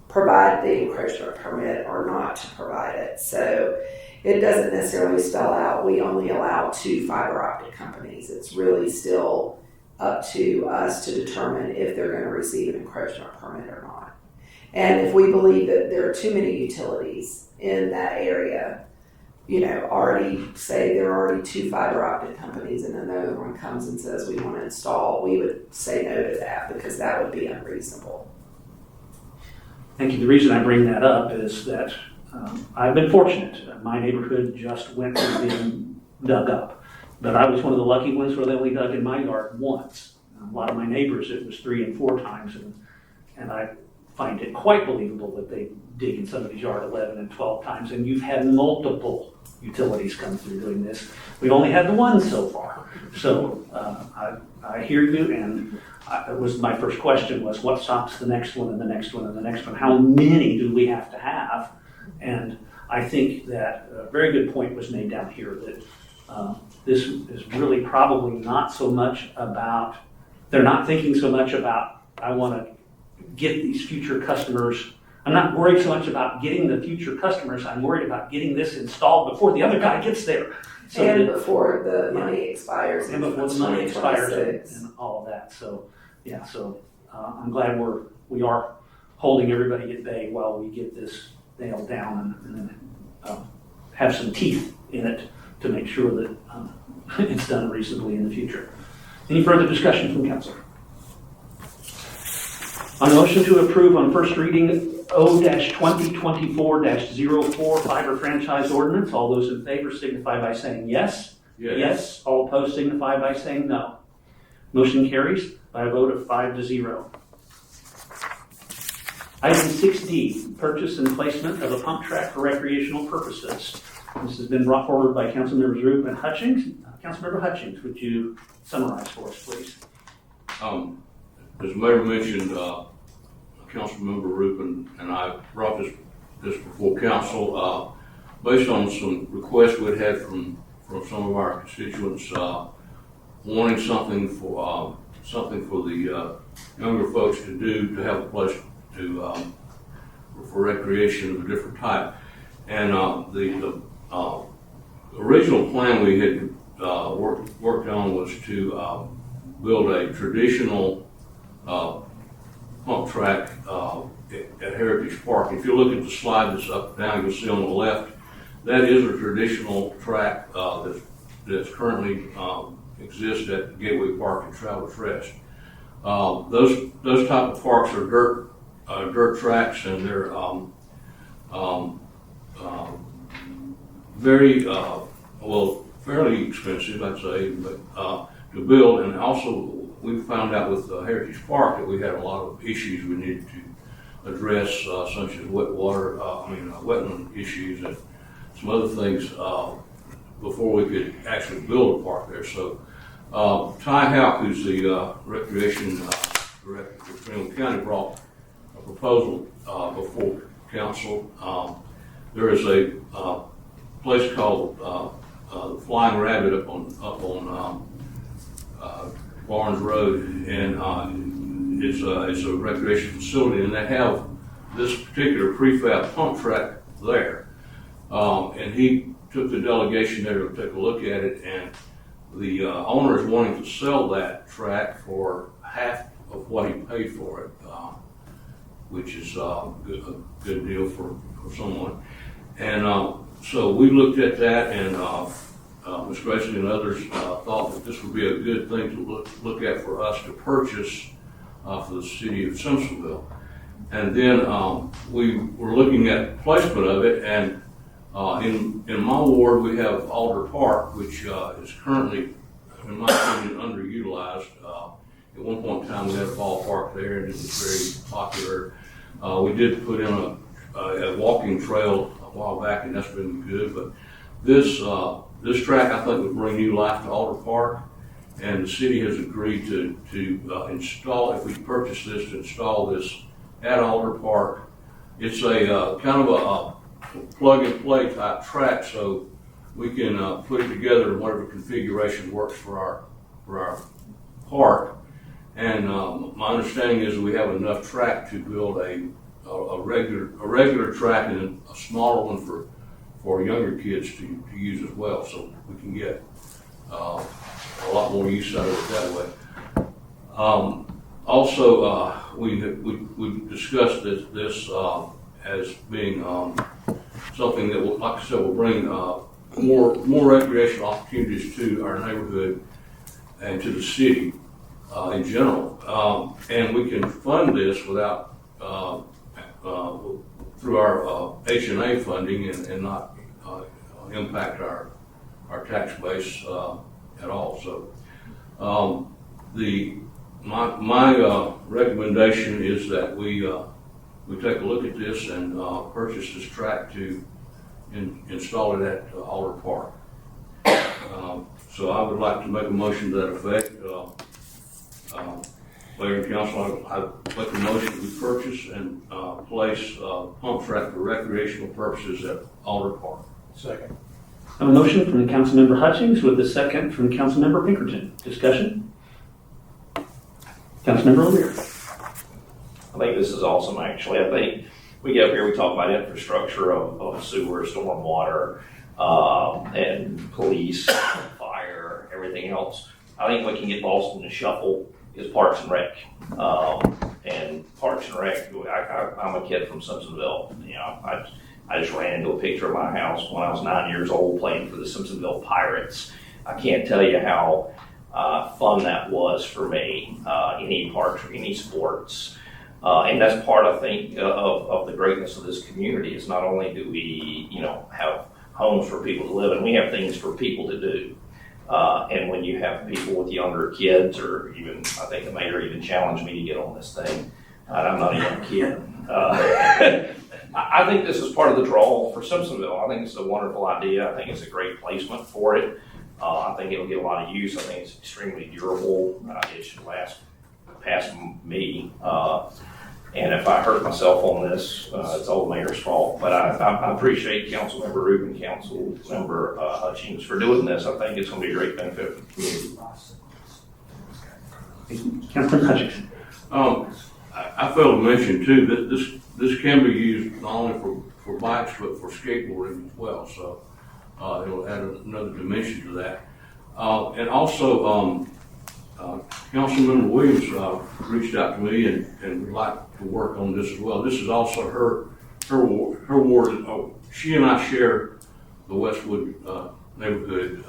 provide the encroachment permit or not to provide it. So it doesn't necessarily spell out we only allow 2 fiber optic companies. It's really still up to us to determine if they're going to receive an encroachment permit or not. And if we believe that there are too many utilities in that area, already say there are already 2 fiber optic companies and another one comes and says we want to install, we would say no to that because that would be unreasonable. Thank you. The reason I bring that up is that I've been fortunate. My neighborhood just went from being dug up, but I was one of the lucky ones where they only dug in my yard once. A lot of my neighbors, it was 3 and 4 times, and I find it quite believable that they dig in somebody's yard 11 and 12 times, and you've had multiple utilities come through doing this. We've only had the one so far. So I hear you, and it was my first question was, what stops the next one and the next one and the next one? How many do we have to have? And I think that a very good point was made down here that this is really probably not so much about, they're not thinking so much about, I want to get these future customers. I'm not worried so much about getting the future customers. I'm worried about getting this installed before the other guy gets there. So and before the money expires. And before the money expires 2026. and all of that. So, I'm glad we are holding everybody at bay while we get this nailed down and then have some teeth in it to make sure that it's done reasonably in the future. Any further discussion from council? On the motion to approve on first reading O-2024-04 fiber franchise ordinance, all those in favor signify by saying yes. Yes. All opposed signify by saying no. Motion carries by a vote of 5-0. Item 6D, purchase and placement of a pump track for recreational purposes. This has been brought forward by Councilmembers Roop and Hutchings. Councilmember Hutchings, would you summarize for us, please? As the mayor mentioned, Councilmember Rubin and I brought this before council based on some requests we'd had from some of our constituents wanting something for the younger folks to do, to have a place for recreation of a different type. And the original plan we had worked on was to build a traditional pump track at Heritage Park. If you look at the slide that's up down, you'll see on the left, that is a traditional track that's currently exists at Gateway Park and Travelers Rest. Those type of parks are dirt tracks, and they're very fairly expensive, I'd say, but to build. And also, we found out with Heritage Park that we had a lot of issues we needed to address, such as wetland issues and some other things before we could actually build a park there. So Ty Houck, who's the recreation director for Furino County, brought a proposal before council. There is a place called the Flying Rabbit up on Barnes Road, and it's a recreation facility, and they have this particular prefab pump track there. And he took the delegation there to take a look at it, and the owner is wanting to sell that track for half of what he paid for it, which is a good deal for someone. And so we looked at that, and Ms. Grayson and others thought that this would be a good thing to look at for us to purchase for the city of Simpsonville. And then we were looking at placement of it, and in my ward we have Alder Park, which is currently, in my opinion, underutilized. At one point in time we had a ballpark there, and it was very popular. We did put in a walking trail a while back, and that's been good. But this track, I think, would bring new life to Alder Park, and the city has agreed to install, if we purchase this, to install this at Alder Park. It's a kind of a plug-and-play type track, so we can put it together in whatever configuration works for our park. And my understanding is we have enough track to build a regular track and a smaller one for younger kids to use as well, so we can get a lot more use out of it that way. Also, we discussed this as being something that will, like I said, will bring more recreational opportunities to our neighborhood and to the city in general. And we can fund this without through our H&A funding and not impact our tax base at all. So my recommendation is that we take a look at this and purchase this track to install it at Alder Park. So I would like to make a motion to that effect. Mayor and Council, I make a motion that we purchase and place pump track for recreational purposes at Alder Park. Second. I have a motion from Councilmember Hutchings with a second from Councilmember Pinkerton. Discussion? Councilmember O'Leary. I think this is awesome, actually. I think we get up here, we talk about infrastructure of sewer, stormwater, and police, fire, everything else. I think what can get lost in the shuffle is Parks and Rec. And Parks and Rec, I'm a kid from Simpsonville. You know, I just ran into a picture of my house when I was 9 years old playing for the Simpsonville Pirates. I can't tell you how fun that was for me. Any parks or any sports. And that's part, I think, of the greatness of this community is not only do we, have homes for people to live in, we have things for people to do. And when you have people with younger kids, or even, I think the mayor even challenged me to get on this thing. I'm not a young kid. I think this is part of the draw for Simpsonville. I think it's a wonderful idea. I think it's a great placement for it. I think it'll get a lot of use. I think it's extremely durable. It should last past me. And if I hurt myself on this, it's all the mayor's fault. But I appreciate Councilmember Rubin, Councilmember Hutchings for doing this. I think it's going to be a great benefit for the community. Councilmember Hutchings. I failed to mention too that this can be used not only for bikes but for skateboarding as well. So it'll add another dimension to that. And also, Councilmember Williams reached out to me and would like to work on this as well. This is also her ward. She and I share the Westwood neighborhood.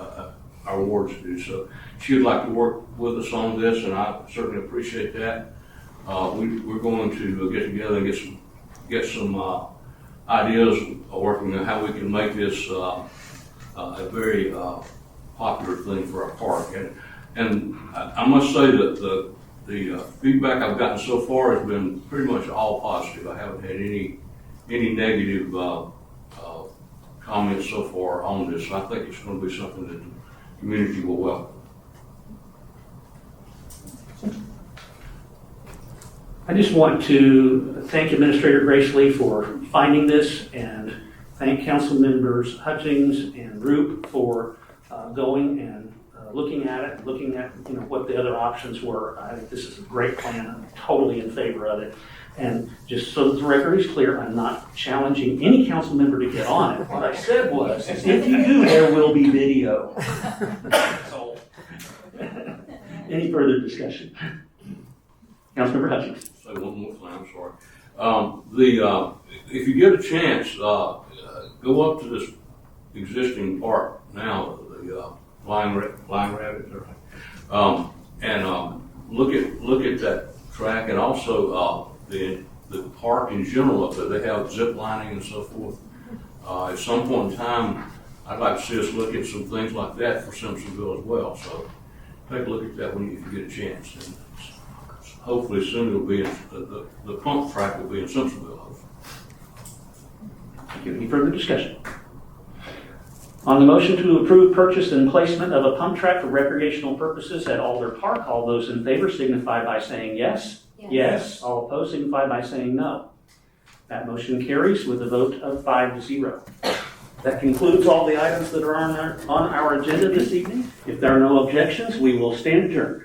Our wards do. So she would like to work with us on this, and I certainly appreciate that. We're going to get together and get some ideas of working on how we can make this a very popular thing for our park. And I must say that the feedback I've gotten so far has been pretty much all positive. I haven't had any negative comments so far on this. I think it's going to be something that the community will welcome. I just want to thank Administrator Grace Lee for finding this and thank Council Members Hutchings and Roop for going and looking at it, looking at what the other options were. I think this is a great plan. I'm totally in favor of it. And just so that the record is clear, I'm not challenging any council member to get on it. What I said was, if you do, there will be video. So, any further discussion? Councilmember Hutchings. Say one more thing, I'm sorry. If you get a chance, go up to this existing park now, the Flying Rabbit, and look at that track, and also the park in general up there. They have zip lining and so forth. At some point in time, I'd like to see us look at some things like that for Simpsonville as well. So take a look at that when you get a chance. And hopefully soon it'll be the pump track will be in Simpsonville. Hopefully. Thank you. Any further discussion? On the motion to approve purchase and placement of a pump track for recreational purposes at Alder Park, all those in favor signify by saying yes. Yes. All opposed signify by saying no. That motion carries with a vote of 5-0. That concludes all the items that are on our agenda this evening. If there are no objections, we will stand adjourned.